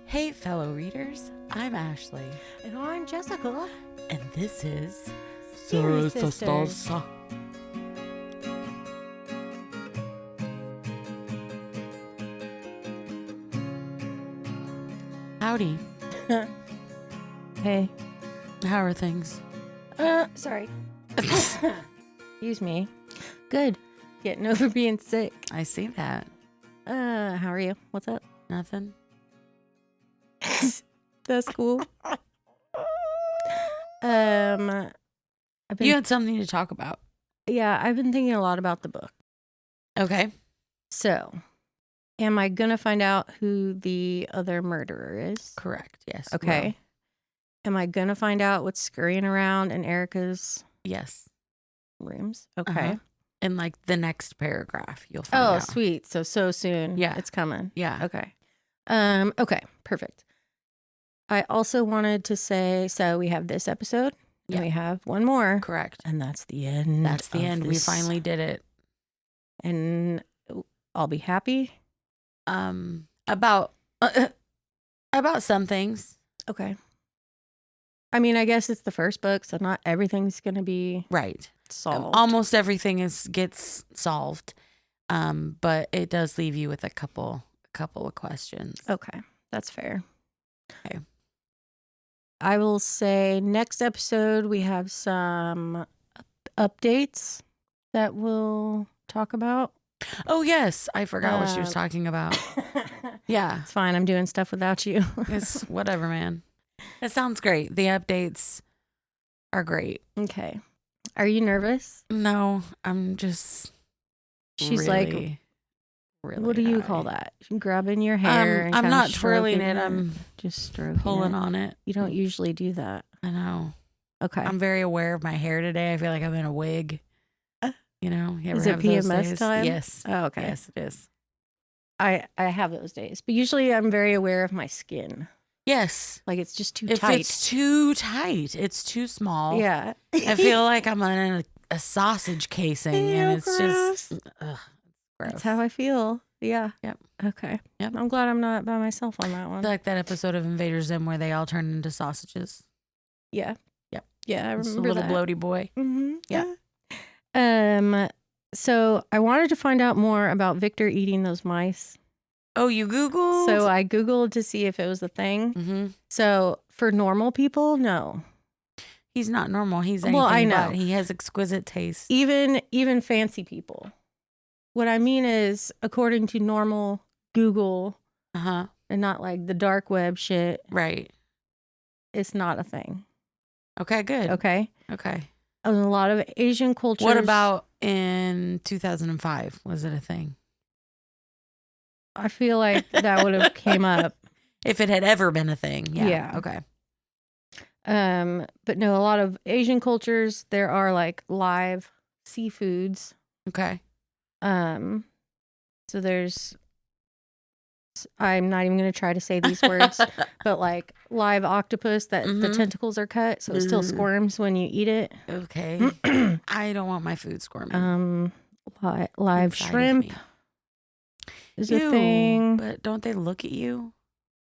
Hey, fellow readers, I'm Ashley. And I'm Jessica. And this is Series Sisters. Howdy. Hey. How are things? Sorry. Excuse me. Good. Getting over being sick. I see that. How are you? What's up? Nothing. That's cool. I've been, You had something to talk about. yeah, I've been thinking a lot about the book. Okay. So, am I gonna find out who the other murderer is? Correct. Yes. Okay. Well, Am I gonna find out what's scurrying around in Erica's yes. rooms? Okay. Uh-huh. In like the next paragraph, you'll find out. Oh, sweet. So soon. Yeah. It's coming. Yeah. Okay. Okay. Perfect. I also wanted to say, so we have this episode Yeah. and we have one more, Correct. and that's the end. That's the of end. We this. finally did it. And I'll be happy. About some things. Okay. I mean, I guess it's the first book, so not everything's going to be Right. solved. Almost everything gets solved. But it does leave you with a couple of questions. Okay. That's fair. Okay. I will say next episode we have some updates that we'll talk about. Oh, yes. I forgot what she was talking about. Yeah. It's fine. I'm doing stuff without you. It's whatever, man. It sounds great. The updates are great. Okay. Are you nervous? No, I'm just She's really what do you call high. that? Grabbing your hair. And I'm kinda not twirling stroking it. I'm just stroking pulling it. on it. You don't usually do that. I know. Okay. I'm very aware of my hair today. I feel like I'm in a wig. You know, you ever Is it have those PMS days? time? Yes. Oh, okay. Yes, it is. I have those days, but usually I'm very aware of my skin. Yes. Like it's just too If tight. it's too tight, it's too small. Yeah. I feel like I'm in a sausage casing, and it's gross. just gross. That's how I feel. Yeah. Yep. Okay. Yep. I'm glad I'm not by myself on that I one. feel like that episode of Invader Zim where they all turn into sausages. Yeah. Yep. Yeah, I It's remember a little that. bloaty boy. Mm-hmm. Yeah. So I wanted to find out more about Victor eating those mice. Oh, you Googled? So I Googled to see if it was a thing. Mm-hmm. So for normal people, no. He's not normal. He's anything Well, I know. but. He has exquisite taste. Even fancy people. What I mean is, according to normal Google Uh-huh. and not like the dark web shit, Right. it's not a thing. Okay, good. Okay? Okay. In a lot of Asian cultures. What about in 2005? Was it a thing? I feel like that would have came up. If it had ever been a thing. Yeah. Yeah. Okay. But no, a lot of Asian cultures, there are like live seafoods. Okay. So there's, I'm not even going to try to say these words, but like live octopus that the tentacles are cut, so it still squirms when you eat it. Okay. I don't want my food squirming. Live inside of shrimp me. is Ew, a thing. But don't they look at you?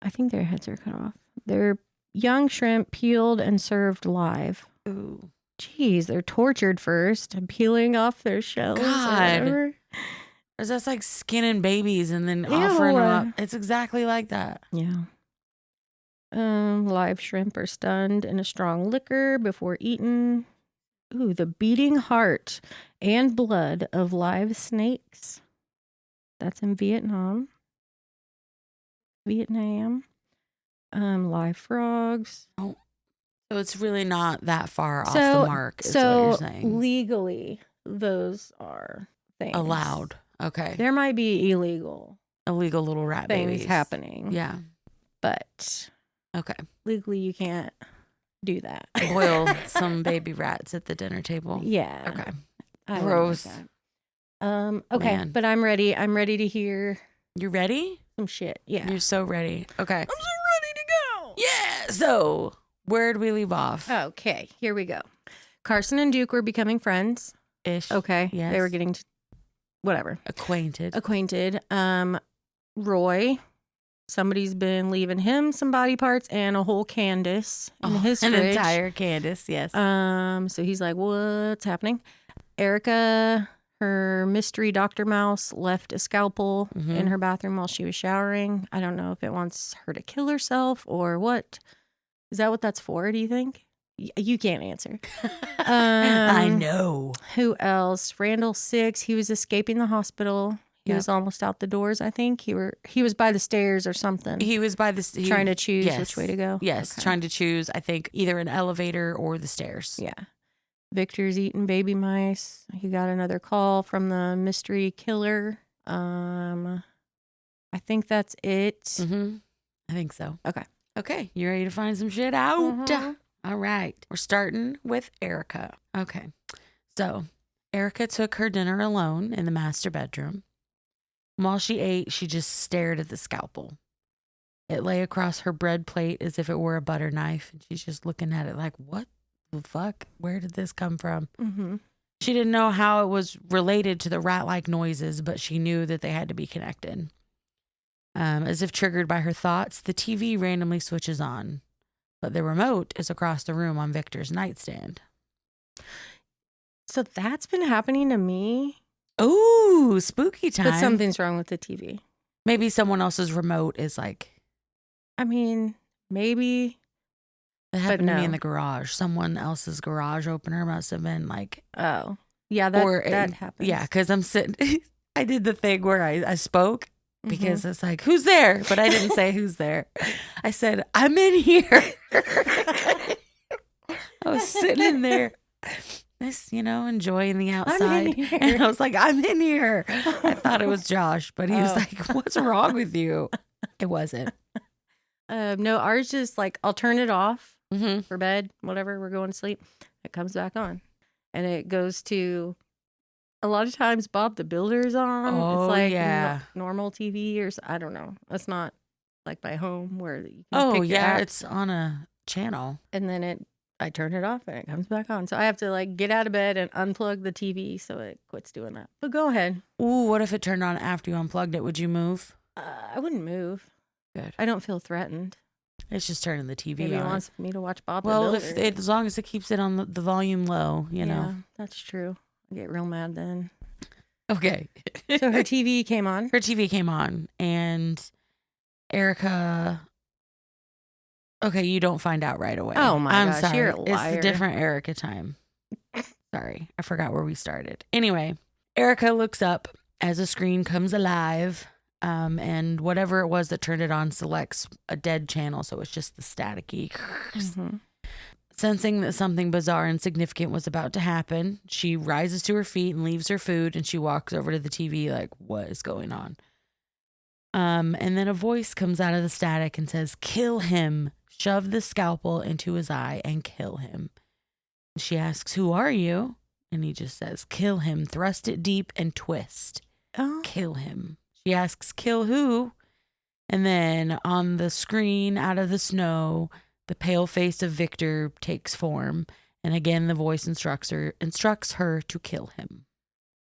I think their heads are cut off. They're young shrimp peeled and served live. Ooh. Jeez, they're tortured first and peeling off their shells. God. Or whatever. Or is that like skinning babies and then offering them Ew. up? It's exactly like that. Yeah. Live shrimp are stunned in a strong liquor before eaten. Ooh, the beating heart and blood of live snakes. That's in Vietnam. Live frogs. So it's really not that far off the mark, is what you're saying. Legally, those are things. Allowed. Okay. There might be illegal Illegal little rat things babies. happening. Yeah. But Okay. legally, you can't do that. Boil some baby rats at the dinner table. Yeah. Okay. I Gross. Like that. Okay, Man. but I'm ready. I'm ready to hear You ready? some shit. Yeah. You're so ready. Okay. I'm so ready to go. Yeah. So where'd we leave off? Okay, here we go. Carson and Duke were becoming friends. Ish. Okay. Yes. They were getting to whatever. Acquainted. Acquainted. Roy somebody's been leaving him some body parts and a whole Candace in his an fridge. entire Candace, yes. So he's like, what's happening? Erica, her mystery Dr. Mouse, left a scalpel in her bathroom while she was showering. I don't know if it wants her to kill herself or what. Is that what that's for, do you think? You can't answer. I know. Who else? Randall 6. He was escaping the hospital. He was almost out the doors, I think. He was by the stairs or something. He was by the trying to choose which way to go. Yes, okay. Trying to choose, I think, either an elevator or the stairs. Yeah. Victor's eating baby mice. He got another call from the mystery killer. I think that's it. Mm-hmm. I think so. Okay, you ready to find some shit out? All right. We're starting with Erica. Okay. So Erica took her dinner alone in the master bedroom. While she ate, she just stared at the scalpel. It lay across her bread plate as if it were a butter knife, and she's just looking at it like, what the fuck? Where did this come from? Mm-hmm. She didn't know how it was related to the rat-like noises, but she knew that they had to be connected. As if triggered by her thoughts, the TV randomly switches on, but the remote is across the room on Victor's nightstand. So that's been happening to me. Ooh, spooky time. But something's wrong with the TV. Maybe someone else's remote is like... I mean, maybe. It happened to me in the garage. Someone else's garage opener must have been like... Oh. Yeah, that happens. Yeah, because I'm sitting... I did the thing where I spoke because it's like, who's there? But I didn't say who's there. I said, I'm in here. I was sitting in there. Enjoying the outside. And I was like, I'm in here. I thought it was Josh, but he was like, what's wrong with you? It wasn't. No, ours just like, I'll turn it off for bed, whatever, we're going to sleep. It comes back on. And it goes to, a lot of times, Bob the Builder's on. Oh, it's like yeah. Normal TV or, I don't know. It's not like my home where you can pick your app. It's on a channel. And then I turn it off and it comes back on. So I have to like get out of bed and unplug the TV so it quits doing that. But go ahead. Ooh, what if it turned on after you unplugged it? Would you move? I wouldn't move. Good. I don't feel threatened. It's just turning the TV Maybe on. He wants me to watch Bob the Builder. As long as it keeps it on the volume low, you know. Yeah, that's true. I get real mad then. Okay. So her TV came on. Her TV came on, and Erica... Okay, you don't find out right away. Oh my I'm gosh, sorry. you're a liar. It's a different Erica time. Sorry, I forgot where we started. Anyway, Erica looks up as a screen comes alive, and whatever it was that turned it on selects a dead channel, so it's just the staticky. Sensing that something bizarre and significant was about to happen, she rises to her feet and leaves her food, and she walks over to the TV like, what is going on? And then a voice comes out of the static and says, kill him. Shove the scalpel into his eye and kill him. She asks, who are you? And he just says, kill him. Thrust it deep and twist. Oh. Kill him. She asks, kill who? And then on the screen, out of the snow, the pale face of Victor takes form. And again, the voice instructs her to kill him.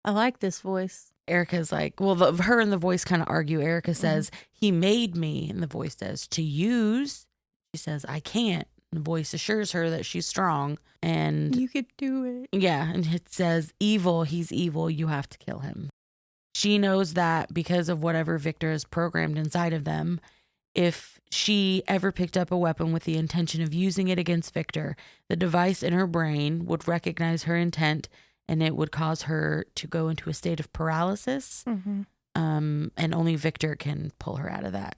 I like this voice. Erica's like, well, her and the voice kind of argue. Erica says, he made me. And the voice says, to use. She says, I can't. And the voice assures her that she's strong. And you could do it. Yeah. And it says, evil, he's evil. You have to kill him. She knows that because of whatever Victor has programmed inside of them, if she ever picked up a weapon with the intention of using it against Victor, the device in her brain would recognize her intent and it would cause her to go into a state of paralysis. And only Victor can pull her out of that.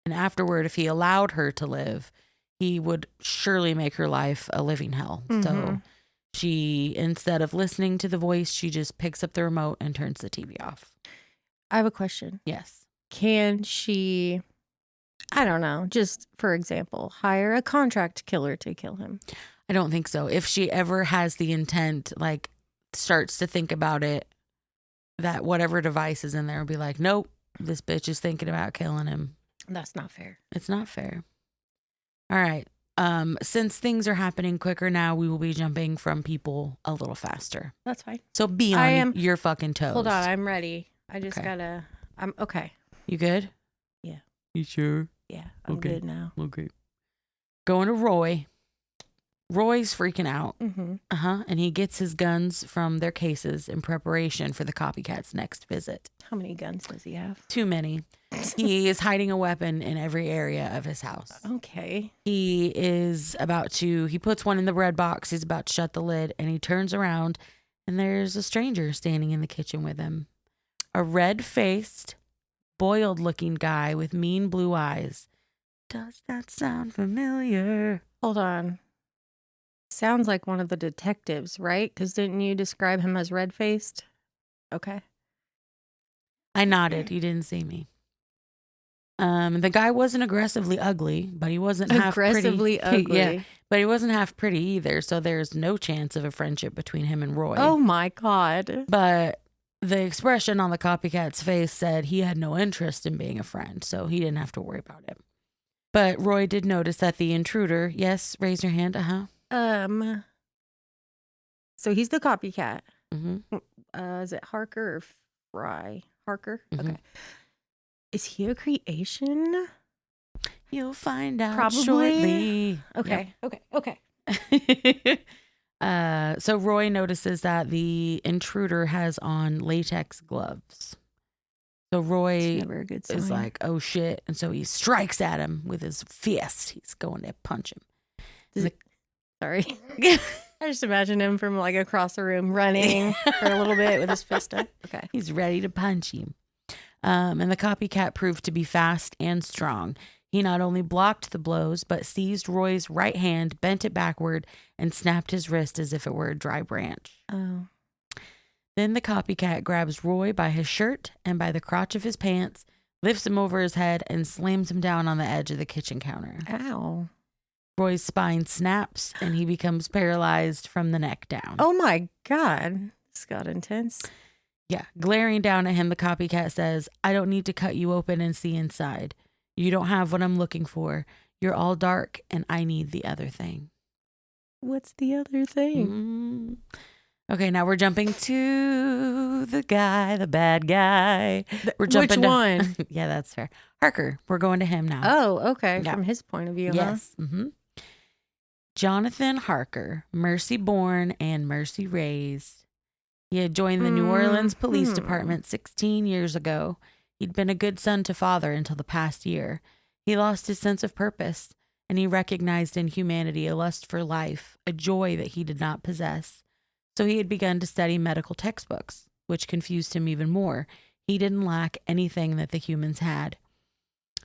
And afterward, if he allowed her to live, he would surely make her life a living hell. So she, instead of listening to the voice, she just picks up the remote and turns the TV off. I have a question. Yes. Can she, I don't know, just for example, hire a contract killer to kill him? I don't think so. If she ever has the intent, like starts to think about it, that whatever device is in there will be like, nope, this bitch is thinking about killing him. That's not fair. It's not fair. All right. Since things are happening quicker now, we will be jumping from people a little faster. That's fine. So be on your fucking toes. Hold on, I'm ready. I just I'm okay. You good? Yeah. You sure? Yeah, I'm good now. Okay. Going to Roy. Roy's freaking out. Mm-hmm. And he gets his guns from their cases in preparation for the copycat's next visit. How many guns does he have? Too many. He is hiding a weapon in every area of his house. Okay. He puts one in the bread box. He's about to shut the lid, and he turns around, and there's a stranger standing in the kitchen with him. A red-faced, boiled-looking guy with mean blue eyes. Does that sound familiar? Hold on. Sounds like one of the detectives, right? Because didn't you describe him as red-faced? Okay. I nodded. He didn't see me. The guy wasn't aggressively ugly, but he wasn't half aggressively pretty. ugly. Yeah, but he wasn't half pretty either, so there's no chance of a friendship between him and Roy. Oh my God. But the expression on the copycat's face said he had no interest in being a friend, so he didn't have to worry about it. But Roy did notice that the intruder, yes, raise your hand, So he's the copycat. Mm-hmm. Is it Harker or Fry? Harker? Mm-hmm. Okay. Is he a creation? You'll find out Probably. shortly. Okay. Yep. Okay. So Roy notices that the intruder has on latex gloves. So Roy never a good sign. is like, oh shit. And so he strikes at him with his fist. He's going to punch him. Sorry. I just imagine him from like across the room running for a little bit with his fist up. Okay. He's ready to punch him. And the copycat proved to be fast and strong. He not only blocked the blows, but seized Roy's right hand, bent it backward, and snapped his wrist as if it were a dry branch. Oh. Then the copycat grabs Roy by his shirt and by the crotch of his pants, lifts him over his head, and slams him down on the edge of the kitchen counter. Ow. Roy's spine snaps, and he becomes paralyzed from the neck down. Oh my God. This got intense. Yeah. Glaring down at him, the copycat says, I don't need to cut you open and see inside. You don't have what I'm looking for. You're all dark, and I need the other thing. What's the other thing? Okay, now we're jumping to the bad guy. We're jumping Which one? Yeah, that's fair. Harker. We're going to him now. Oh, okay. Yeah. From his point of view, Yes. huh? Mm-hmm. Jonathan Harker, Mercy born and Mercy raised. He had joined the New Orleans Police Department 16 years ago. He'd been a good son to father until the past year. He lost his sense of purpose, and he recognized in humanity a lust for life, a joy that he did not possess. So he had begun to study medical textbooks, which confused him even more. He didn't lack anything that the humans had.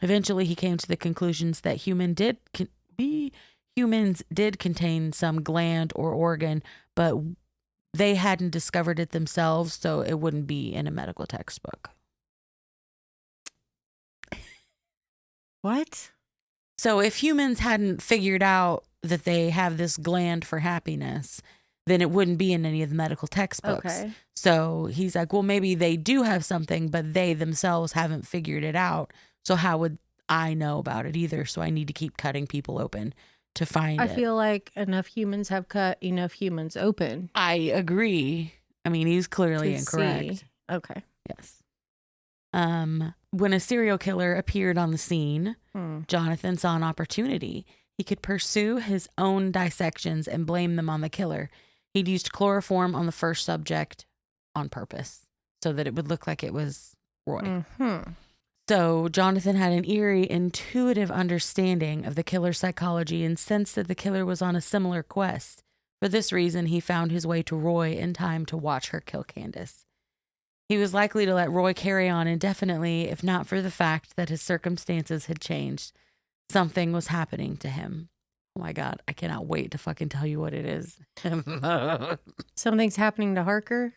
Eventually, he came to the conclusions that humans did contain some gland or organ, but they hadn't discovered it themselves, so it wouldn't be in a medical textbook. What? So if humans hadn't figured out that they have this gland for happiness, then it wouldn't be in any of the medical textbooks. Okay. So he's like, well, maybe they do have something, but they themselves haven't figured it out. So how would I know about it either? So I need to keep cutting people open to find it. I feel like enough humans have cut enough humans open. I agree. I mean, he's clearly incorrect. See. Okay. Yes. When a serial killer appeared on the scene, Jonathan saw an opportunity. He could pursue his own dissections and blame them on the killer. He'd used chloroform on the first subject on purpose so that it would look like it was Roy. Mm-hmm. So Jonathan had an eerie, intuitive understanding of the killer's psychology and sensed that the killer was on a similar quest. For this reason, he found his way to Roy in time to watch her kill Candace. He was likely to let Roy carry on indefinitely, if not for the fact that his circumstances had changed. Something was happening to him. Oh my God, I cannot wait to fucking tell you what it is. Something's happening to Harker?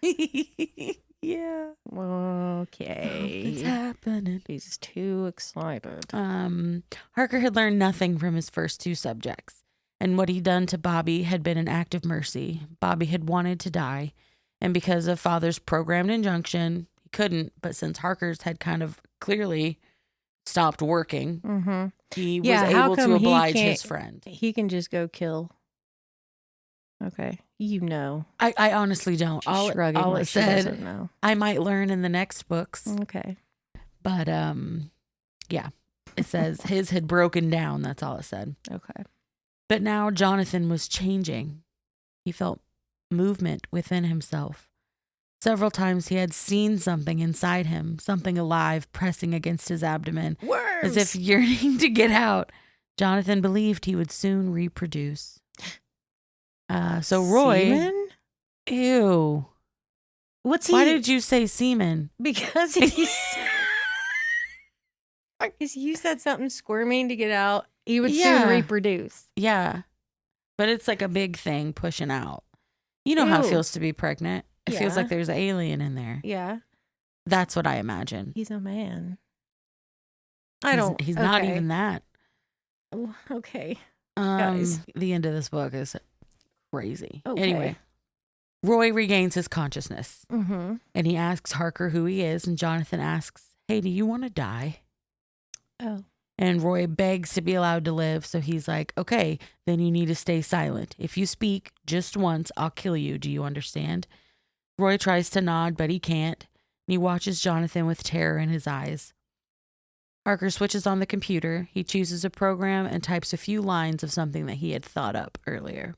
Yeah. Okay. It's happening. He's too excited. Harker had learned nothing from his first two subjects, and what he'd done to Bobby had been an act of mercy. Bobby had wanted to die, and because of Father's programmed injunction, he couldn't, but since Harker's had kind of clearly stopped working, he was able to oblige his friend. He can just go kill. Okay. You know. I honestly don't. She's shrugging all like it she said, doesn't know. I might learn in the next books. Okay. But, yeah. It says his had broken down. That's all it said. Okay. But now Jonathan was changing. He felt movement within himself. Several times he had seen something inside him, something alive pressing against his abdomen, Worms! as if yearning to get out. Jonathan believed he would soon reproduce. So Roy... Semen? Ew. What's he... Why did you say semen? Because he's... Because you said something squirming to get out. He would soon reproduce. Yeah. But it's like a big thing pushing out. You know how it feels to be pregnant. It feels like there's an alien in there. Yeah. That's what I imagine. He's a man. He's not even that. Okay. Guys. The end of this book is crazy. Okay. Anyway, Roy regains his consciousness. Mm-hmm. And he asks Harker who he is. And Jonathan asks, hey, do you want to die? Oh. And Roy begs to be allowed to live. So he's like, okay, then you need to stay silent. If you speak just once, I'll kill you. Do you understand? Roy tries to nod, but he can't. And he watches Jonathan with terror in his eyes. Harker switches on the computer. He chooses a program and types a few lines of something that he had thought up earlier.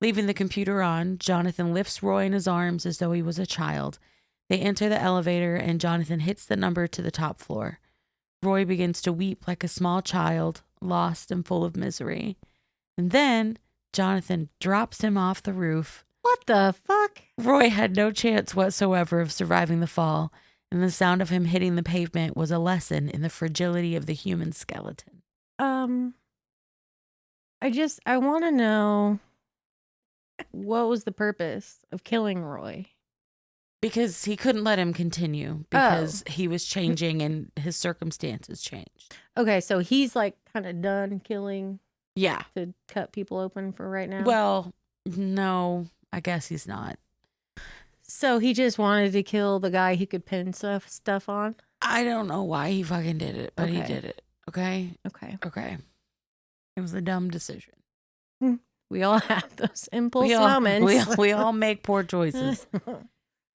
Leaving the computer on, Jonathan lifts Roy in his arms as though he was a child. They enter the elevator and Jonathan hits the number to the top floor. Roy begins to weep like a small child, lost and full of misery. And then Jonathan drops him off the roof. What the fuck? Roy had no chance whatsoever of surviving the fall, and the sound of him hitting the pavement was a lesson in the fragility of the human skeleton. I want to know, what was the purpose of killing Roy? Because he couldn't let him continue because he was changing and his circumstances changed. Okay, so he's like kind of done killing. Yeah. To cut people open for right now? Well, no, I guess he's not. So he just wanted to kill the guy he could pin stuff on? I don't know why he fucking did it, but he did it. Okay? Okay. It was a dumb decision. We all have those impulse moments. We all make poor choices.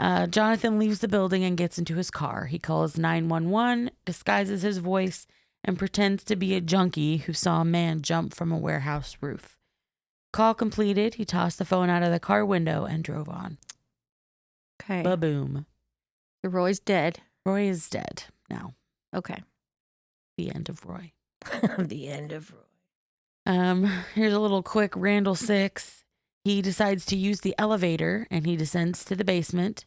Jonathan leaves the building and gets into his car. He calls 911, disguises his voice, and pretends to be a junkie who saw a man jump from a warehouse roof. Call completed. He tossed the phone out of the car window and drove on. Okay. Ba-boom. Roy's dead. Roy is dead now. Okay. The end of Roy. The end of Roy. Here's a little quick Randall 6. He decides to use the elevator and he descends to the basement.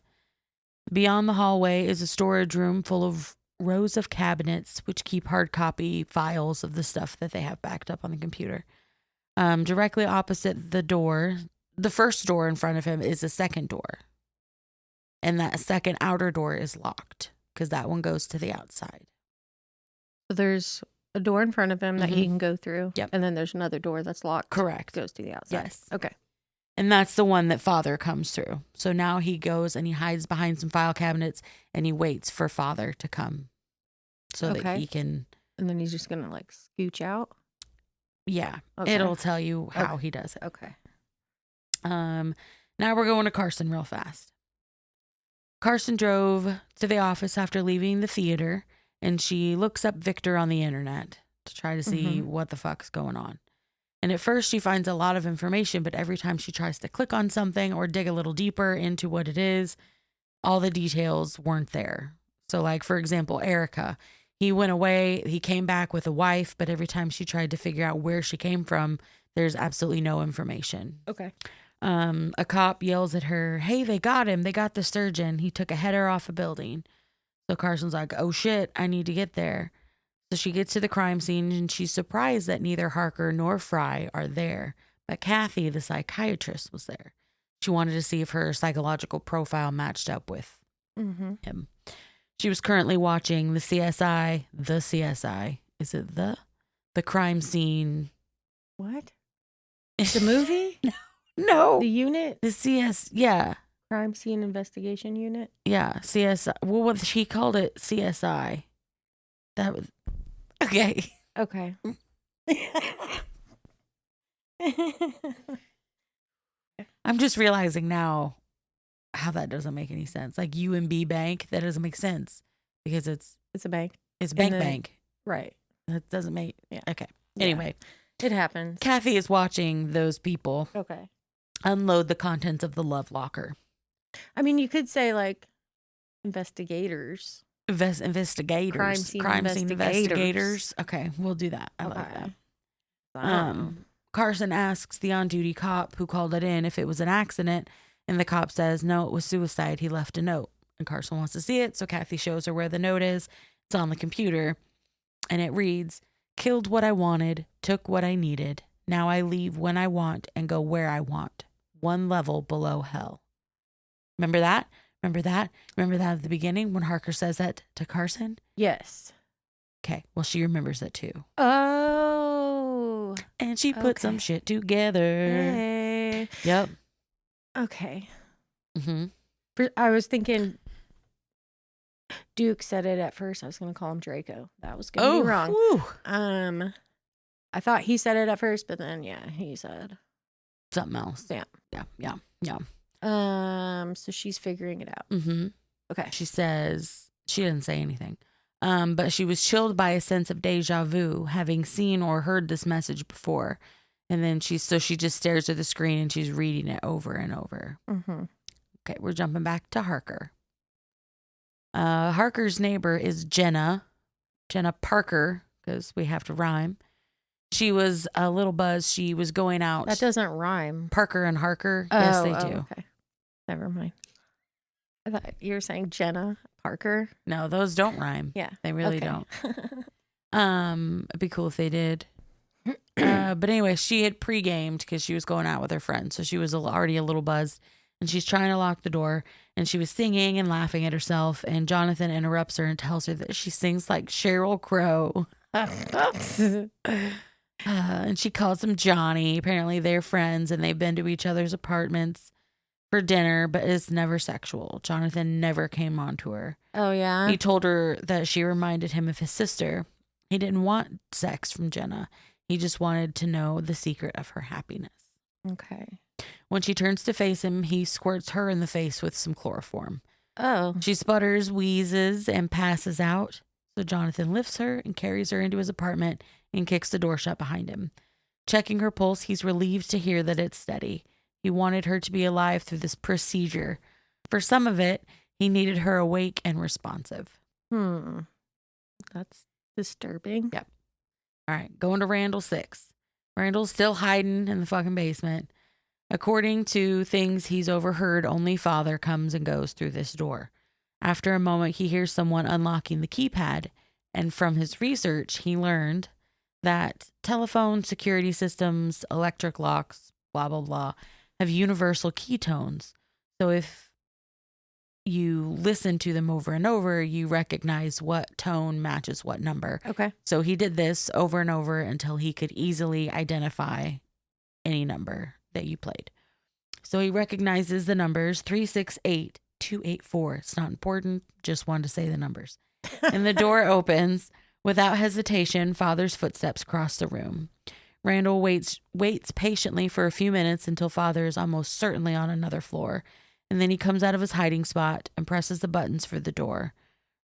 Beyond the hallway is a storage room full of rows of cabinets which keep hard copy files of the stuff that they have backed up on the computer. Directly opposite the door, the first door in front of him is a second door. And that second outer door is locked because that one goes to the outside. So there's a door in front of him that he can go through. Yep. And then there's another door that's locked. Correct. Goes to the outside. Yes. Okay. And that's the one that Father comes through. So now he goes and he hides behind some file cabinets and he waits for Father to come so that he can. And then he's just going to like scooch out? Yeah. Okay. It'll tell you how he does it. Okay. Now we're going to Carson real fast. Carson drove to the office after leaving the theater and she looks up Victor on the internet to try to see what the fuck's going on. And at first she finds a lot of information, but every time she tries to click on something or dig a little deeper into what it is, all the details weren't there. So like, for example, Erica, he went away, he came back with a wife, but every time she tried to figure out where she came from, there's absolutely no information. Okay. A cop yells at her, hey, they got him. They got the surgeon. He took a header off a building. So Carson's like, oh shit, I need to get there. So she gets to the crime scene and she's surprised that neither Harker nor Fry are there. But Kathy, the psychiatrist, was there. She wanted to see if her psychological profile matched up with him. She was currently watching the CSI. Is it the crime scene? What? The movie? No. The unit? Yeah. Crime Scene Investigation Unit? Yeah, CSI. Well, what she called it, CSI. That was okay. Okay. I'm just realizing now how that doesn't make any sense. Like UMB Bank, that doesn't make sense because it's a bank. It's bank. Right. That doesn't make... Yeah. Okay. Yeah. Anyway. It happens. Kathy is watching those people Okay. unload the contents of the love locker. I mean, you could say like investigators. Investigators. Crime scene investigators. Okay, we'll do that. I like that. Wow. Carson asks the on-duty cop who called it in if it was an accident, and the cop says, no, it was suicide. He left a note. And Carson wants to see it, so Kathy shows her where the note is. It's on the computer, and it reads, killed what I wanted, took what I needed. Now I leave when I want and go where I want. One level below hell. Remember that? Remember that at the beginning when Harker says that to Carson? Yes. Okay, well, she remembers it too. Oh. And she put some shit together. Hey. Yep. Okay. Mm-hmm. I was thinking Duke said it at first. I was going to call him Draco. That was going to be wrong. Whew. I thought he said it at first, but then, yeah, he said something else. Yeah. So she's figuring it out. Mm-hmm. Okay. She says, she didn't say anything. But she was chilled by a sense of deja vu, having seen or heard this message before. And then she just stares at the screen and she's reading it over and over. Mm-hmm. Okay, we're jumping back to Harker. Harker's neighbor is Jenna Parker, because we have to rhyme. She was a little buzzed. She was going out. That doesn't rhyme. Parker and Harker. Yes, they do. Okay. Never mind. I thought you were saying Jenna Parker. No, those don't rhyme. Yeah. They really don't. It'd be cool if they did. But anyway, she had pre-gamed because she was going out with her friends. So she was already a little buzzed. And she's trying to lock the door. And she was singing and laughing at herself. And Jonathan interrupts her and tells her that she sings like Sheryl Crow. And she calls him Johnny. Apparently they're friends and they've been to each other's apartments for dinner, but it's never sexual. Jonathan never came on to her. Oh, yeah? He told her that she reminded him of his sister. He didn't want sex from Jenna. He just wanted to know the secret of her happiness. Okay. When she turns to face him, he squirts her in the face with some chloroform. Oh. She sputters, wheezes, and passes out. So Jonathan lifts her and carries her into his apartment and kicks the door shut behind him. Checking her pulse, he's relieved to hear that it's steady. He wanted her to be alive through this procedure. For some of it, he needed her awake and responsive. That's disturbing. Yep. All right, going to Randall 6. Randall's still hiding in the fucking basement. According to things he's overheard, only Father comes and goes through this door. After a moment, he hears someone unlocking the keypad, and from his research, he learned that telephone security systems, electric locks, blah, blah, blah, have universal key tones. So if you listen to them over and over, you recognize what tone matches what number. Okay. So he did this over and over until he could easily identify any number that you played. So he recognizes the numbers 368 284. It's not important. Just wanted to say the numbers. And the door opens. Without hesitation, Father's footsteps cross the room. Randall waits patiently for a few minutes until Father is almost certainly on another floor. And then he comes out of his hiding spot and presses the buttons for the door.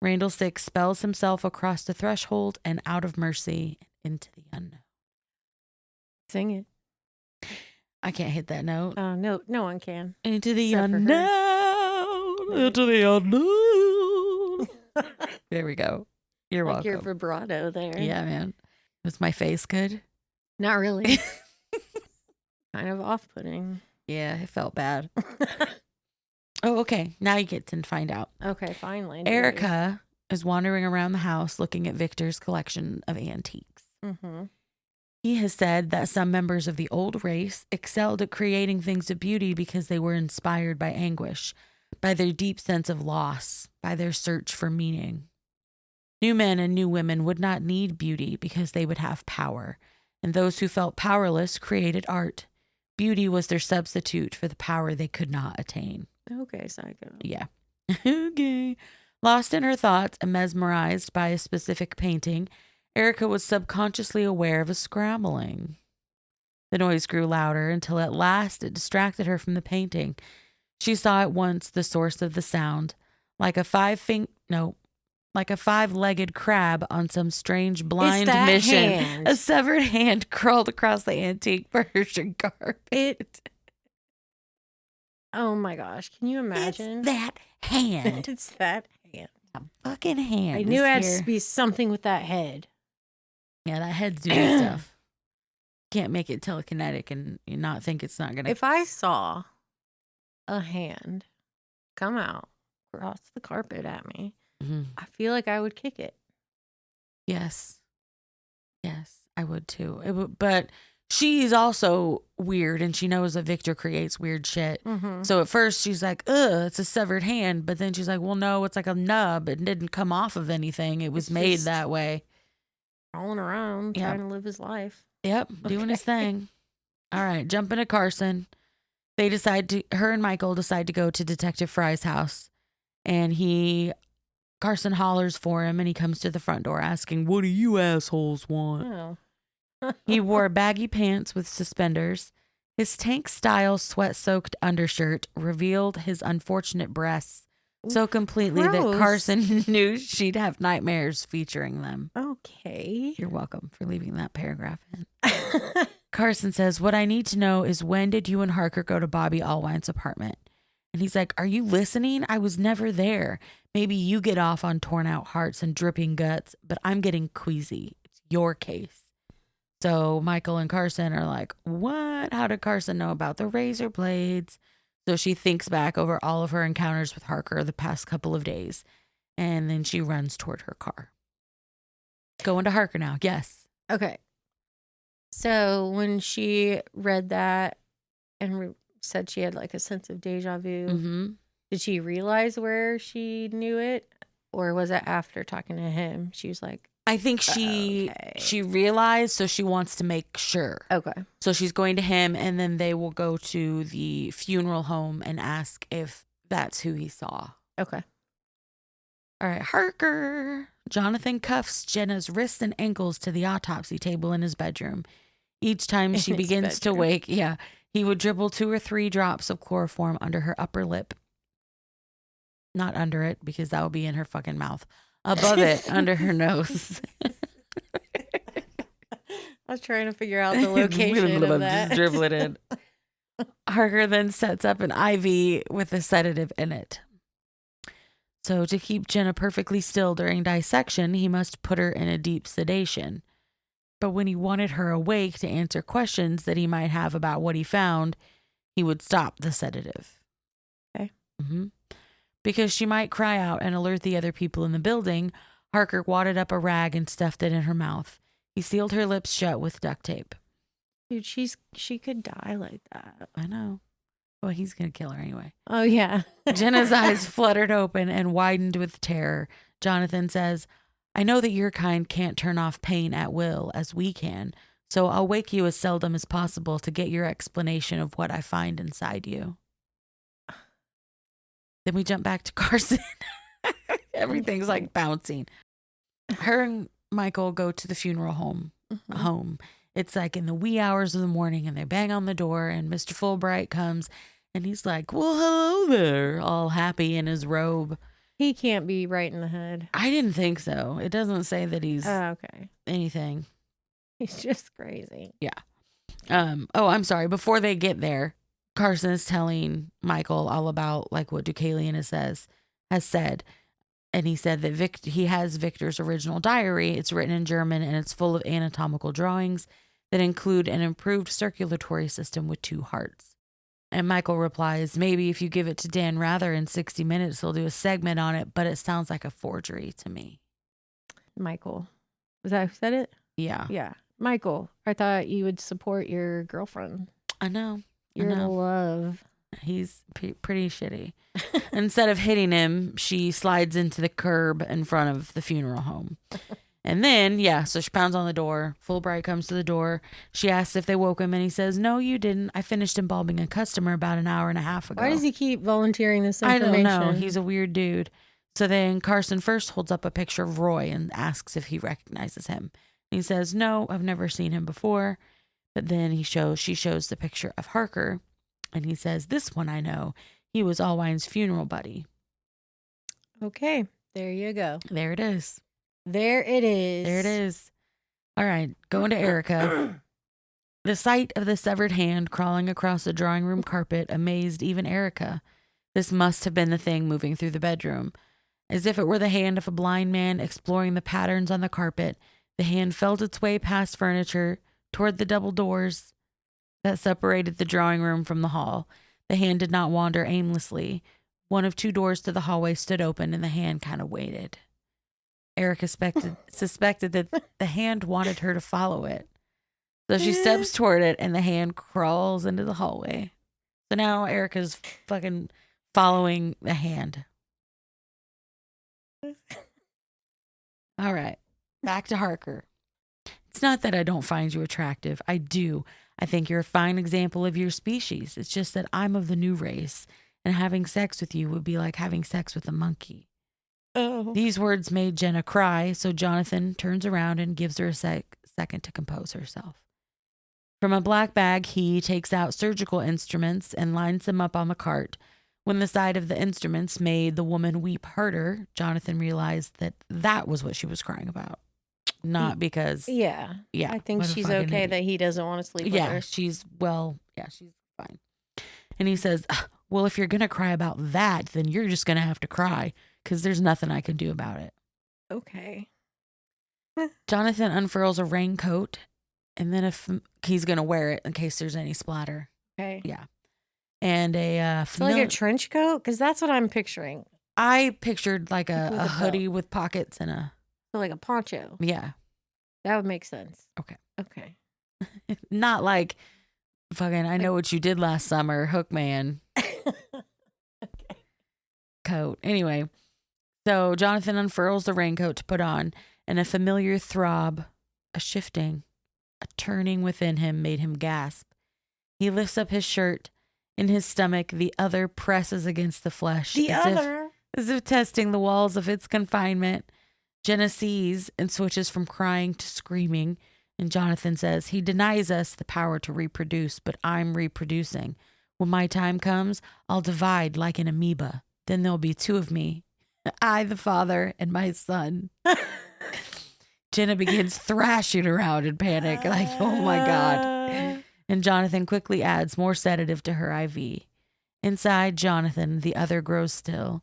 Randall 6 spells himself across the threshold and out of mercy into the unknown. Sing it. I can't hit that note. No one can. Into the unknown. Into the unknown. There we go. You're welcome. Your vibrato there. Yeah, man. Was my face good? Not really. Kind of off-putting. Yeah, it felt bad. Oh, okay. Now you get to find out. Okay, finally. Erica is wandering around the house looking at Victor's collection of antiques. Mm-hmm. He has said that some members of the old race excelled at creating things of beauty because they were inspired by anguish, by their deep sense of loss, by their search for meaning. New men and new women would not need beauty because they would have power, and those who felt powerless created art. Beauty was their substitute for the power they could not attain. Okay, psycho. Yeah. Okay. Lost in her thoughts and mesmerized by a specific painting, Erica was subconsciously aware of a scrabbling. The noise grew louder until at last it distracted her from the painting. She saw at once the source of the sound, like a like a 5-legged crab on some strange blind that mission. hand. A severed hand crawled across the antique Persian carpet. Oh my gosh. Can you imagine? It's that hand. It's that hand. A fucking hand. I knew it had here. to be something with that head. Yeah, that head's doing stuff. Can't make it telekinetic and you not think it's not gonna. If I saw a hand come out across the carpet at me, I feel like I would kick it. Yes, I would too. But she's also weird, and she knows that Victor creates weird shit. So at first she's like, "Ugh, it's a severed hand," but then she's like, "Well, no, it's like a nub. It didn't come off of anything. It was made that way." Rolling around, trying to live his life. Yep, doing his thing. All right, jumping to Carson. Her and Michael decide to go to Detective Fry's house, and Carson hollers for him, and he comes to the front door asking, "What do you assholes want?" Oh. He wore baggy pants with suspenders. His tank-style sweat-soaked undershirt revealed his unfortunate breasts so completely that Carson knew she'd have nightmares featuring them. Okay. You're welcome for leaving that paragraph in. Carson says, "What I need to know is when did you and Harker go to Bobby Allwine's apartment?" And he's like, "Are you listening? I was never there. Maybe you get off on torn out hearts and dripping guts, but I'm getting queasy. It's your case." So Michael and Carson are like, "What? How did Carson know about the razor blades?" So she thinks back over all of her encounters with Harker the past couple of days, and then she runs toward her car. Going to Harker now. Yes. Okay. So when she read that and said she had like a sense of deja vu, did she realize where she knew it? Or was it after talking to him? She was like, I think she realized, so she wants to make sure. Okay. So she's going to him, and then they will go to the funeral home and ask if that's who he saw. Okay. All right, Harker. Jonathan cuffs Jenna's wrists and ankles to the autopsy table in his bedroom. Each time she begins to wake, he would dribble 2 or 3 drops of chloroform under her upper lip. Not under it, because that would be in her fucking mouth. Above it, under her nose. I was trying to figure out the location of that. Just dribble it in. Harker then sets up an IV with a sedative in it. So to keep Jenna perfectly still during dissection, he must put her in a deep sedation. But when he wanted her awake to answer questions that he might have about what he found, he would stop the sedative. Okay. Because she might cry out and alert the other people in the building, Harker wadded up a rag and stuffed it in her mouth. He sealed her lips shut with duct tape. Dude, she could die like that. I know. Well, he's going to kill her anyway. Oh, yeah. Jenna's eyes fluttered open and widened with terror. Jonathan says, "I know that your kind can't turn off pain at will as we can, so I'll wake you as seldom as possible to get your explanation of what I find inside you." Then we jump back to Carson. Everything's like bouncing. Her and Michael go to the funeral home. It's like in the wee hours of the morning, and they bang on the door, and Mr. Fulbright comes, and he's like, "Well, hello there," all happy in his robe. He can't be right in the head. I didn't think so. It doesn't say that he's anything. He's just crazy. Yeah. I'm sorry. Before they get there, Carson is telling Michael all about like what Deucalion has said. And he said that he has Victor's original diary. It's written in German, and it's full of anatomical drawings that include an improved circulatory system with 2 hearts. And Michael replies, "Maybe if you give it to Dan Rather in 60 minutes, he'll do a segment on it, but it sounds like a forgery to me." Michael. Was that who said it? Yeah. Yeah. Michael, I thought you would support your girlfriend. I know. Your love. He's pretty shitty. Instead of hitting him, she slides into the curb in front of the funeral home. And then, so she pounds on the door. Fulbright comes to the door. She asks if they woke him, and he says, "No, you didn't. I finished embalming a customer about an hour and a half ago." Why does he keep volunteering this information? I don't know. He's a weird dude. So then Carson first holds up a picture of Roy and asks if he recognizes him. And he says, "No, I've never seen him before." But then she shows the picture of Harker, and he says, "This one I know. He was Allwine's funeral buddy." Okay. There you go. There it is. There it is. There it is. All right, going to Erica. The sight of the severed hand crawling across the drawing room carpet amazed even Erica. This must have been the thing moving through the bedroom. As if it were the hand of a blind man exploring the patterns on the carpet, the hand felt its way past furniture toward the double doors that separated the drawing room from the hall. The hand did not wander aimlessly. One of 2 doors to the hallway stood open, and the hand kind of waited. Erica suspected that the hand wanted her to follow it. So she steps toward it, and the hand crawls into the hallway. So now Erica's fucking following the hand. All right. Back to Harker. It's not that I don't find you attractive. I do. I think you're a fine example of your species. It's just that I'm of the new race, and having sex with you would be like having sex with a monkey. Oh. These words made Jenna cry, so Jonathan turns around and gives her a second to compose herself. From a black bag, he takes out surgical instruments and lines them up on the cart. When the sight of the instruments made the woman weep harder, Jonathan realized that was what she was crying about. Not because... Yeah. I think she's okay that he doesn't want to sleep with her. She's fine. And he says, well, if you're going to cry about that, then you're just going to have to cry because there's nothing I can do about it. Okay. Jonathan unfurls a raincoat, and then if he's going to wear it in case there's any splatter. Okay. Yeah. And so like a trench coat? Because that's what I'm picturing. I pictured like a hoodie with pockets and a... So like a poncho. Yeah. That would make sense. Okay. Not like fucking I know what you did last summer, Hookman coat. Anyway, so Jonathan unfurls the raincoat to put on, and a familiar throb, a shifting, a turning within him made him gasp. He lifts up his shirt. In his stomach, the other presses against the flesh. As if testing the walls of its confinement. Jenna sees and switches from crying to screaming, and Jonathan says, he denies us the power to reproduce, but I'm reproducing. When my time comes, I'll divide like an amoeba. Then there'll be 2 of me. I, the father, and my son. Jenna begins thrashing around in panic, like, oh my God. And Jonathan quickly adds more sedative to her IV. Inside Jonathan, the other grows still.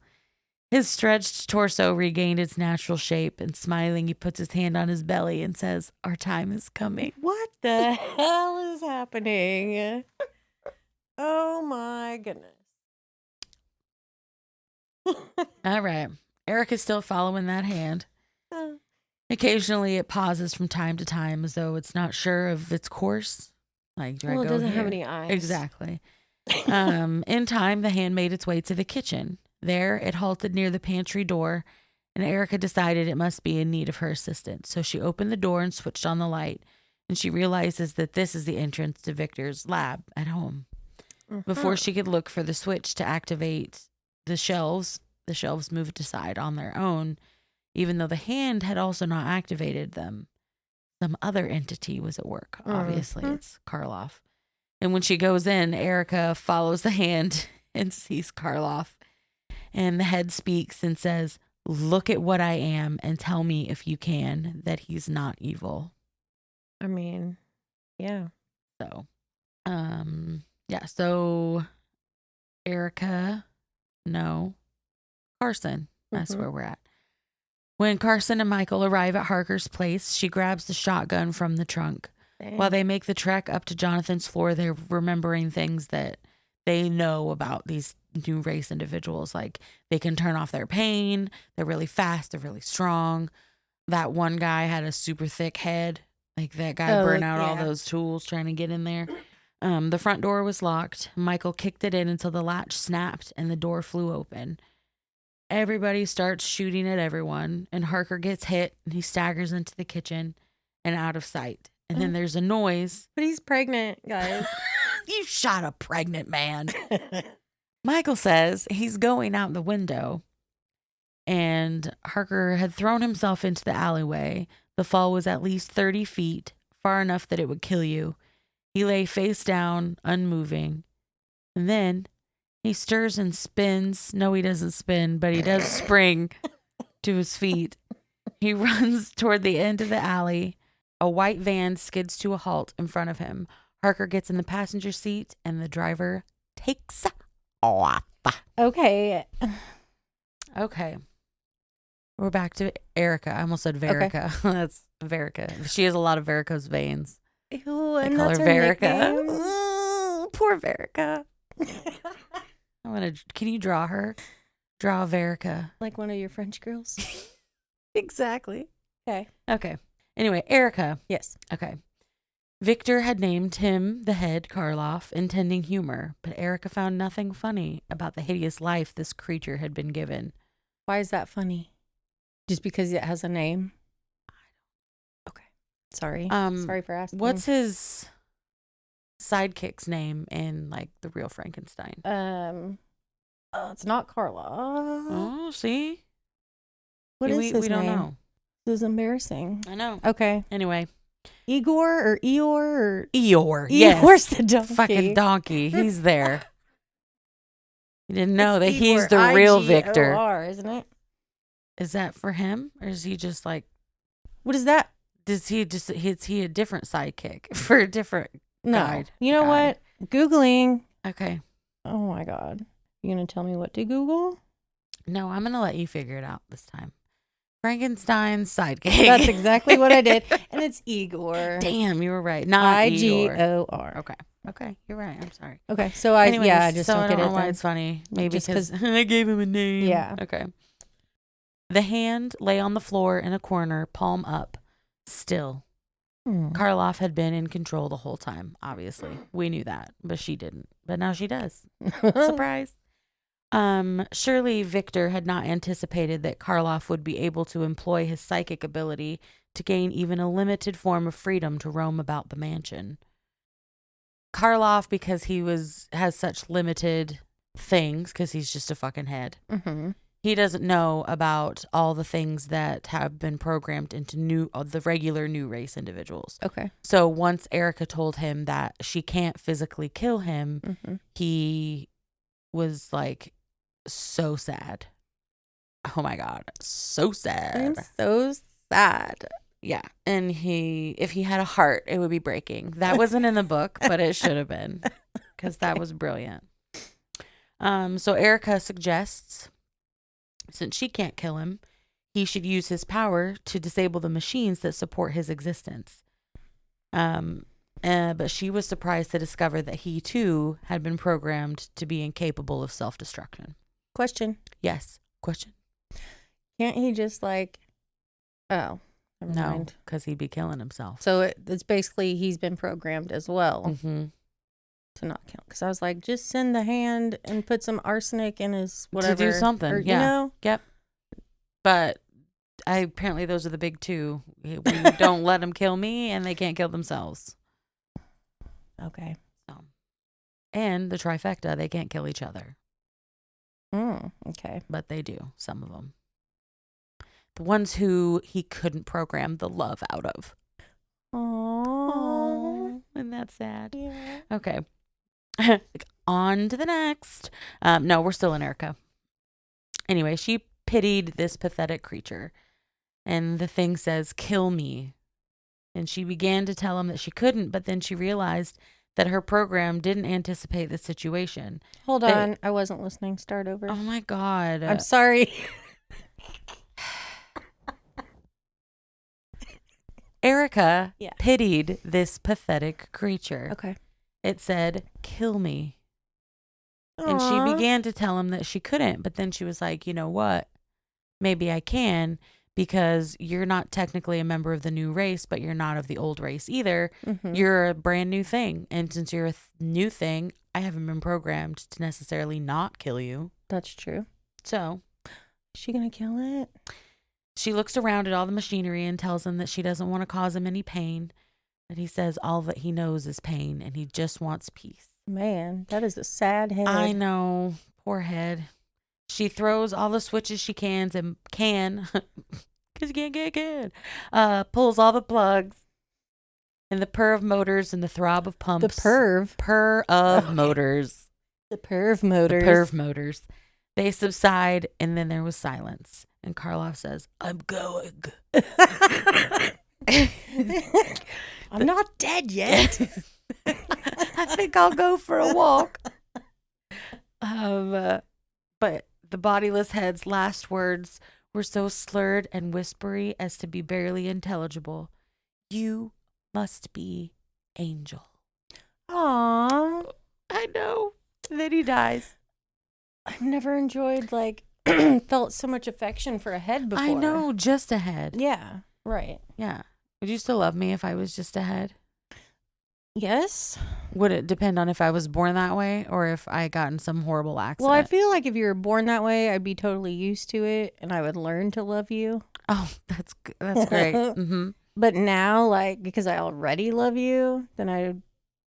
His stretched torso regained its natural shape, and smiling, he puts his hand on his belly and says, our time is coming. What the hell is happening? Oh my goodness. All right. Eric is still following that hand. Occasionally, it pauses from time to time as though it's not sure of its course. Like, do I go it doesn't here? have any eyes. Exactly. In time, the hand made its way to the kitchen. There, it halted near the pantry door, and Erica decided it must be in need of her assistance. So she opened the door and switched on the light, and she realizes that this is the entrance to Victor's lab at home. Before she could look for the switch to activate the shelves moved aside on their own, even though the hand had also not activated them. Some other entity was at work. Obviously, it's Karloff. And when she goes in, Erica follows the hand and sees Karloff. And the head speaks and says, look at what I am and tell me if you can that he's not evil. I mean, yeah. So, so Erica, no, Carson. That's where we're at. When Carson and Michael arrive at Harker's place, she grabs the shotgun from the trunk. Dang. While they make the trek up to Jonathan's floor, they're remembering things that they know about these new race individuals. Like, they can turn off their pain. They're really fast. They're really strong. That one guy had a super thick head. Like, that guy burned out all those tools trying to get in there. The front door was locked. Michael kicked it in until the latch snapped and the door flew open. Everybody starts shooting at everyone, and Harker gets hit, and he staggers into the kitchen and out of sight. And then there's a noise. But he's pregnant, guys. You shot a pregnant man. Michael says he's going out the window, and Harker had thrown himself into the alleyway. The fall was at least 30 feet, far enough that it would kill you. He lay face down, unmoving. And then he stirs and spins. No, he doesn't spin, but he does spring to his feet. He runs toward the end of the alley. A white van skids to a halt in front of him. Harker gets in the passenger seat and the driver takes off. Okay. Okay. We're back to Erica. I almost said Verica. Okay. That's Verica. She has a lot of varicose veins. Ew, I and call that's her her Verica. nickname. Poor Verica. Can you draw her? Draw Verica. Like one of your French girls? Exactly. Okay. Okay. Anyway, Erica. Yes. Okay. Victor had named him the head Karloff, intending humor, but Erica found nothing funny about the hideous life this creature had been given. Why is that funny? Just because it has a name? Okay. Sorry. Sorry for asking. What's his sidekick's name in like the real Frankenstein? It's not Carla. Oh, see? What is his name? We don't know. This is embarrassing. I know. Okay. Anyway. Igor or Eeyore or Eeyore. Yes. Eeyore's the donkey. Fucking donkey. He's there. You didn't know that Igor, he's the real Victor. I-G-O-R, isn't it? Is that for him? Or is he just like, what is that? is he a different sidekick for a different guide? You know what? Googling. Okay. Oh my God. You going to tell me what to Google? No, I'm going to let you figure it out this time. Frankenstein's sidekick. That's exactly what I did. And it's Igor. Damn, you were right. Not I-G-O-R. Okay, you're right. I'm sorry. Okay, so I just don't get know it. Why it's funny. Maybe Just because I gave him a name. Yeah. Okay. The hand lay on the floor in a corner, palm up, still. Karloff had been in control the whole time, obviously. We knew that, but she didn't. But now she does. Surprise. Surely Victor had not anticipated that Karloff would be able to employ his psychic ability to gain even a limited form of freedom to roam about the mansion. Karloff, because he has such limited things, because he's just a fucking head. Mm-hmm. He doesn't know about all the things that have been programmed into the regular new race individuals. Okay. So once Erica told him that she can't physically kill him, he was like so sad. Oh my God. So sad. I'm so sad. Yeah. And if he had a heart, it would be breaking. That wasn't in the book, but it should have been, because that was brilliant. So Erica suggests, since she can't kill him, he should use his power to disable the machines that support his existence. But she was surprised to discover that he too had been programmed to be incapable of self-destruction. Question. Yes. Question. Can't he just like, never No, because he'd be killing himself. So it's basically he's been programmed as well Mm-hmm. to not kill. Because I was like, just send the hand and put some arsenic in his whatever. To do something, or, yeah. You know? Yep. But apparently those are the big two. We don't let them kill me, and they can't kill themselves. Okay. So, and the trifecta, they can't kill each other. Okay. But they do, some of them. The ones who he couldn't program the love out of. Aww. Isn't that sad? Yeah. Okay. On to the next. No, we're still in Erica. Anyway, she pitied this pathetic creature. And the thing says, "Kill me." And she began to tell him that she couldn't, but then she realized that her program didn't anticipate the situation. Hold on. I wasn't listening. Start over. Oh my God. I'm sorry. Erica pitied this pathetic creature. Okay. It said, "Kill me." Aww. And she began to tell him that she couldn't, but then she was like, you know what? Maybe I can, because you're not technically a member of the new race, but you're not of the old race either. Mm-hmm. You're a brand new thing. And since you're a new thing, I haven't been programmed to necessarily not kill you. That's true. So, is she going to kill it? She looks around at all the machinery and tells him that she doesn't want to cause him any pain. That he says all that he knows is pain and he just wants peace. Man, that is a sad head. I know. Poor head. She throws all the switches she can, because you can't, pulls all the plugs, and the purr of motors and the throb of pumps. Purr of motors. The perv motors. The perv motors. They subside, and then there was silence. And Karloff says, I'm going. I'm not dead yet. I think I'll go for a walk. But the bodiless head's last words were so slurred and whispery as to be barely intelligible. You must be Angel. Aww. I know. And then he dies. I've never enjoyed, like, felt so much affection for a head before. I know, just a head. Yeah, right. Yeah. Would you still love me if I was just a head? Yes. Would it depend on if I was born that way or if I got in some horrible accident? Well, I feel like if you were born that way, I'd be totally used to it and I would learn to love you. Oh, that's great. Mm-hmm. But now, like, because I already love you, then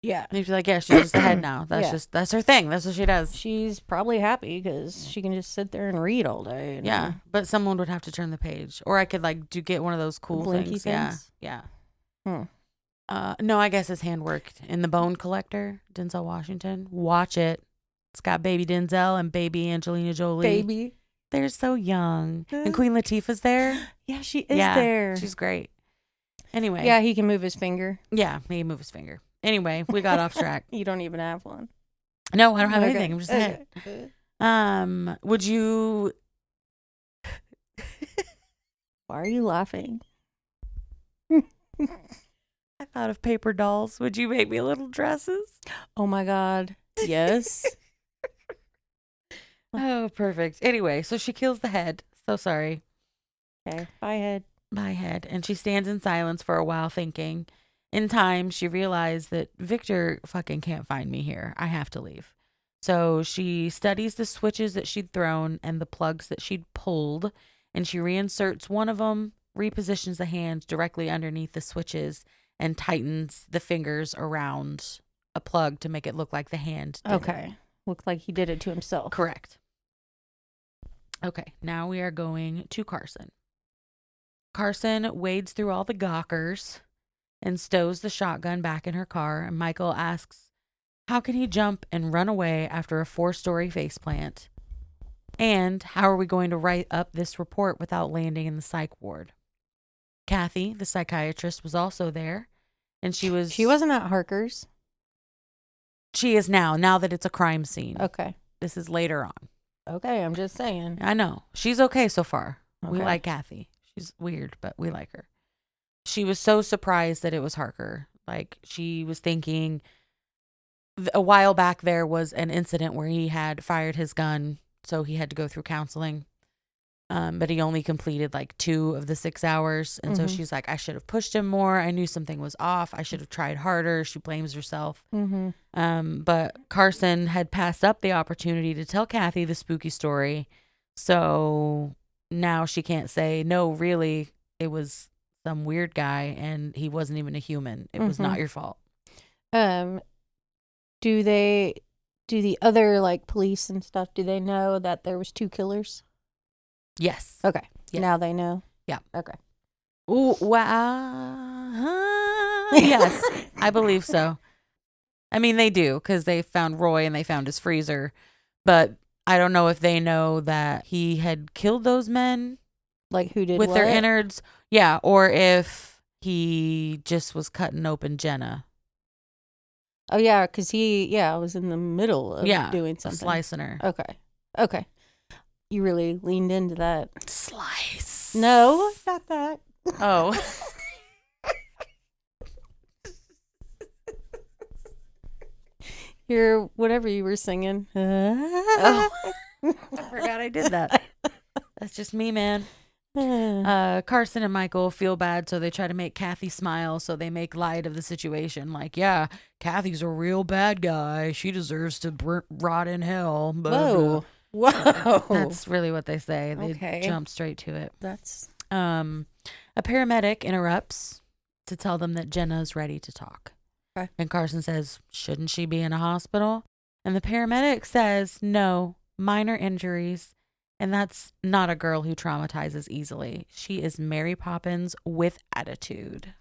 yeah. You'd be like, yeah, she's just a head now. That's her thing. That's what she does. She's probably happy because she can just sit there and read all day. Yeah, but someone would have to turn the page. Or I could, like, get one of those cool blinky things. Yeah. Hmm. No, I guess his hand worked. In The Bone Collector, Denzel Washington. Watch it. It's got baby Denzel and baby Angelina Jolie. Baby. They're so young. And Queen Latifah's there. Yeah, she is there. She's great. Anyway. Yeah, he can move his finger. Yeah, he can move his finger. Anyway, we got off track. You don't even have one. No, I don't have anything. I'm just a head. Would you... Why are you laughing? I thought of paper dolls. Would you make me little dresses? Oh my God. Yes. Oh, perfect. Anyway, so she kills the head. So sorry. Okay. Bye, head. Bye, head. And she stands in silence for a while thinking. In time, she realized that Victor fucking can't find me here. I have to leave. So she studies the switches that she'd thrown and the plugs that she'd pulled, and she reinserts one of them, repositions the hand directly underneath the switches, and tightens the fingers around a plug to make it look like the hand did. Okay. Looked like he did it to himself. Correct. Okay, now we are going to Carson. Carson wades through all the gawkers and stows the shotgun back in her car, and Michael asks, how can he jump and run away after a 4-story faceplant? And how are we going to write up this report without landing in the psych ward? Kathy, the psychiatrist, was also there, and she wasn't at Harker's. She is now that it's a crime scene. Okay. This is later on. Okay, I'm just saying. I know. She's okay so far. Okay. We like Kathy. She's weird, but we like her. She was so surprised that it was Harker. Like, she was thinking a while back there was an incident where he had fired his gun, so he had to go through counseling. But he only completed like 2 of the 6 hours. And so she's like, I should have pushed him more. I knew something was off. I should have tried harder. She blames herself. But Carson had passed up the opportunity to tell Kathy the spooky story. So now she can't say, no, really, it was some weird guy and he wasn't even a human. It was not your fault. Do the other, like, police and stuff, do they know that there was 2 killers? Yes. Okay. Yes. Now they know? Yeah. Okay. Ooh, wow. Yes, I believe so. I mean, they do, because they found Roy and they found his freezer. But I don't know if they know that he had killed those men. Like, who did with what? their innards. Yeah, or if he just was cutting open Jenna. Oh, yeah, because he was in the middle of doing something. Slicing her. Okay. You really leaned into that. Slice. No, not that. Oh. Your whatever you were singing. Oh. I forgot I did that. That's just me, man. Carson and Michael feel bad, so they try to make Kathy smile, so they make light of the situation. Like, yeah, Kathy's a real bad guy. She deserves to rot in hell. Whoa. That's really what they say. They jump straight to it. That's a paramedic interrupts to tell them that Jenna's ready to talk. Okay. And Carson says, shouldn't she be in a hospital? And the paramedic says, no, minor injuries. And that's not a girl who traumatizes easily. She is Mary Poppins with attitude.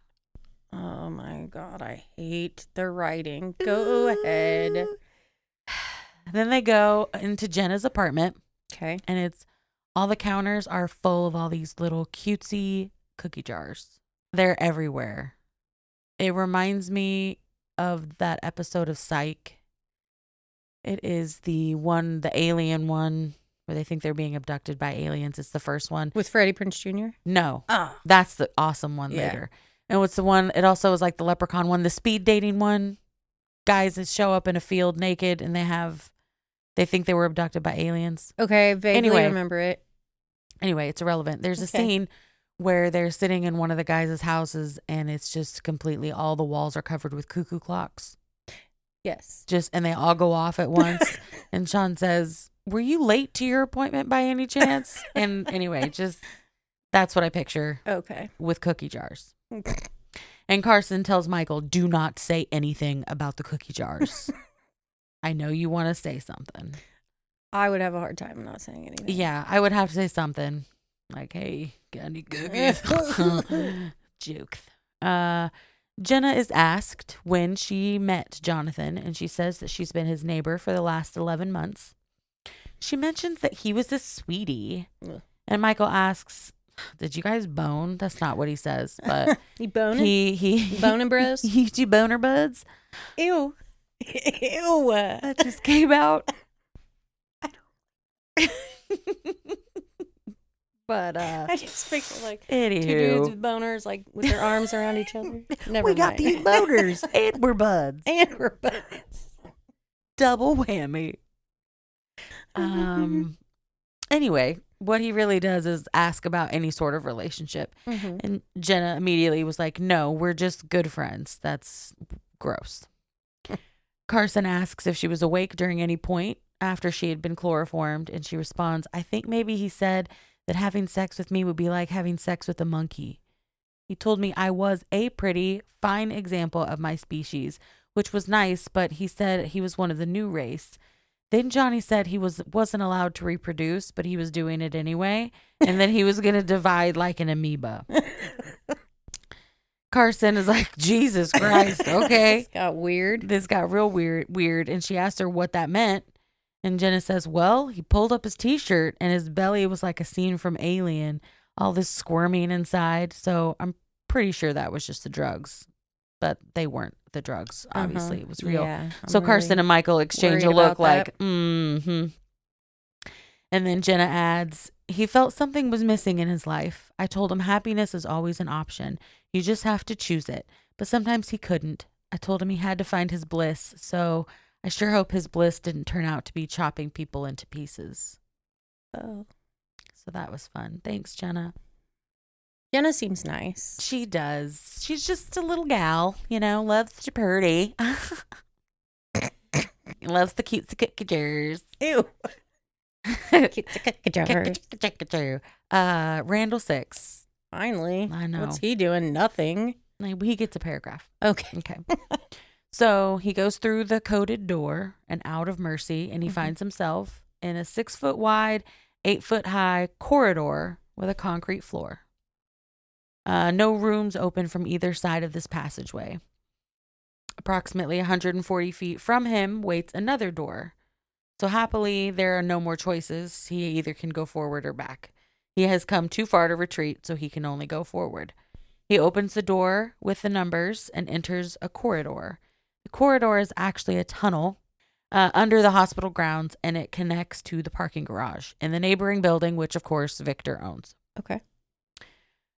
Oh my God, I hate the writing. Go ahead. Then they go into Jenna's apartment. Okay. And it's All the counters are full of all these little cutesy cookie jars. They're everywhere. It reminds me of that episode of Psych. It is the alien one, where they think they're being abducted by aliens. It's the first one. With Freddie Prinze Jr.? No. Oh. That's the awesome one later. And what's the one? It also was like the leprechaun one, the speed dating one. Guys that show up in a field naked and they think they were abducted by aliens. Okay, vaguely remember it. Anyway, it's irrelevant. There's a scene where they're sitting in one of the guys' houses and it's just completely, all the walls are covered with cuckoo clocks. Yes. And they all go off at once. And Sean says, "Were you late to your appointment by any chance?" And anyway, that's what I picture. Okay. With cookie jars. And Carson tells Michael, "Do not say anything about the cookie jars. I know you want to say something." I would have a hard time not saying anything. Yeah, I would have to say something. Like, "Hey, got any cookies?" Jukes. Jenna is asked when she met Jonathan, and she says that she's been his neighbor for the last 11 months. She mentions that he was a sweetie. Ugh. And Michael asks, "Did you guys bone?" That's not what he says, but he boning? He boning bros? You boner buds? Ew. Ew. That just came out. I don't. But I just picture like anywho. 2 dudes with boners, like with their arms around each other. Never we mind. got these boners and we're buds. And we're buds. Double whammy. Anyway, what he really does is ask about any sort of relationship. Mm-hmm. And Jenna immediately was like, "No, we're just good friends. That's gross." Carson asks if she was awake during any point after she had been chloroformed, and she responds, "I think maybe he said that having sex with me would be like having sex with a monkey. He told me I was a pretty fine example of my species, which was nice, but he said he was one of the new race. Then Johnny said he wasn't allowed to reproduce, but he was doing it anyway, and then he was going to divide like an amoeba." Carson is like, "Jesus Christ, okay." This got weird. This got real weird, and she asked her what that meant, and Jenna says, "Well, he pulled up his t-shirt, and his belly was like a scene from Alien, all this squirming inside, so I'm pretty sure that was just the drugs, but they weren't the drugs, obviously. It was real." Yeah, so Carson and Michael exchange a look like, mm-hmm. And then Jenna adds, "He felt something was missing in his life. I told him happiness is always an option. You just have to choose it. But sometimes he couldn't. I told him he had to find his bliss. So I sure hope his bliss didn't turn out to be chopping people into pieces." Oh. So that was fun. Thanks, Jenna. Jenna seems nice. She does. She's just a little gal, loves to party. Loves the cutesy cookie jars. Ew. Randall 6. Finally. I know. What's he doing? Nothing. He gets a paragraph. Okay. So he goes through the coded door and out of Mercy, and he finds himself in a 6-foot wide, 8-foot high corridor with a concrete floor. No rooms open from either side of this passageway. Approximately 140 feet from him waits another door. So happily, there are no more choices. He either can go forward or back. He has come too far to retreat, so he can only go forward. He opens the door with the numbers and enters a corridor. The corridor is actually a tunnel under the hospital grounds, and it connects to the parking garage in the neighboring building, which, of course, Victor owns. Okay.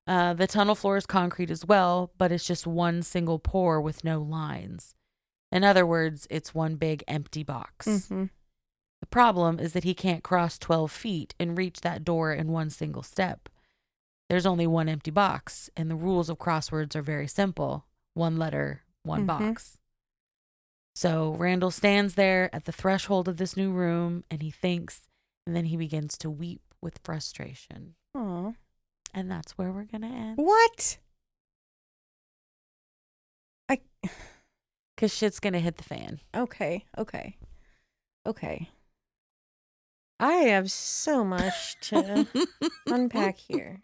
The tunnel floor is concrete as well, but it's just one single pour with no lines. In other words, it's one big empty box. Mm-hmm. The problem is that he can't cross 12 feet and reach that door in one single step. There's only one empty box, and the rules of crosswords are very simple. One letter, one box. So Randall stands there at the threshold of this new room, and he thinks, and then he begins to weep with frustration. Aww. And that's where we're going to end. What? Because shit's going to hit the fan. Okay. I have so much to unpack here.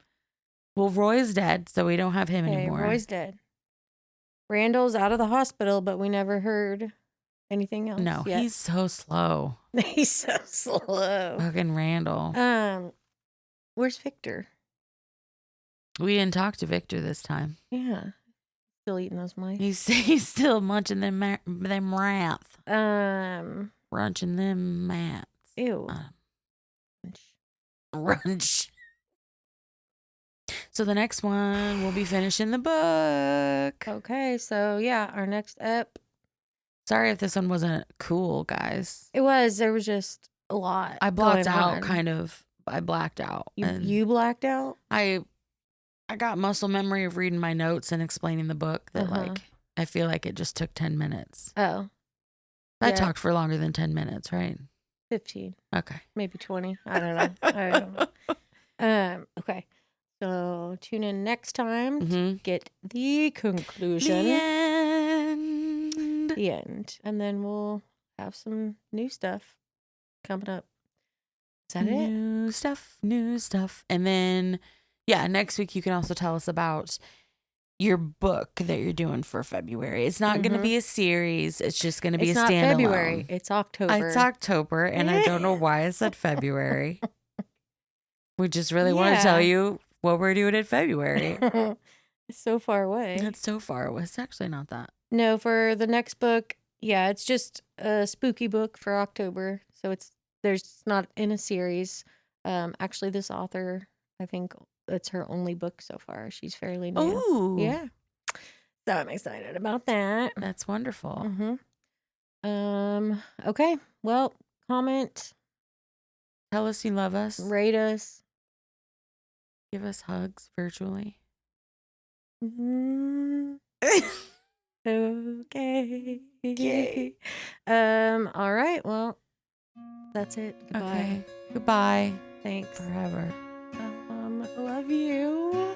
Well, Roy's dead, so we don't have him anymore. Roy's dead. Randall's out of the hospital, but we never heard anything else. No, yet. he's so slow. He's so slow. Fucking Randall. Where's Victor? We didn't talk to Victor this time. Yeah. Still eating those mice. He's still munching them rats. Runching them mats. Ew. Runch. So the next one, we'll be finishing the book. Okay, so yeah, our next ep. Sorry if this one wasn't cool, guys. It was. There was just a lot. I blacked out, on. kind of. I blacked out. You blacked out? I got muscle memory of reading my notes and explaining the book that like I feel like it just took 10 minutes. Oh. I talked for longer than 10 minutes, right? 15. Okay. Maybe 20. I don't know. Okay. So tune in next time to get the conclusion. The end. The end. And then we'll have some new stuff coming up. Is that it? New stuff. And then, yeah, next week you can also tell us about your book that you're doing for February. It's not going to be a series. It's just going to be a standalone. It's not February. It's October. It's October, and I don't know why I said February. We just really want to tell you what we're doing in February. It's so far away. It's so far away. It's actually not that. No, for the next book, it's just a spooky book for October. So there's not in a series. Actually, this author, I think it's her only book so far. She's fairly new. Ooh. Yeah. So I'm excited about that. That's wonderful. Okay. Well, comment. Tell us you love us. Rate us. Give us hugs virtually. Okay. All right. Well, that's it. Goodbye. Okay. Goodbye. Thanks. Forever. Love you.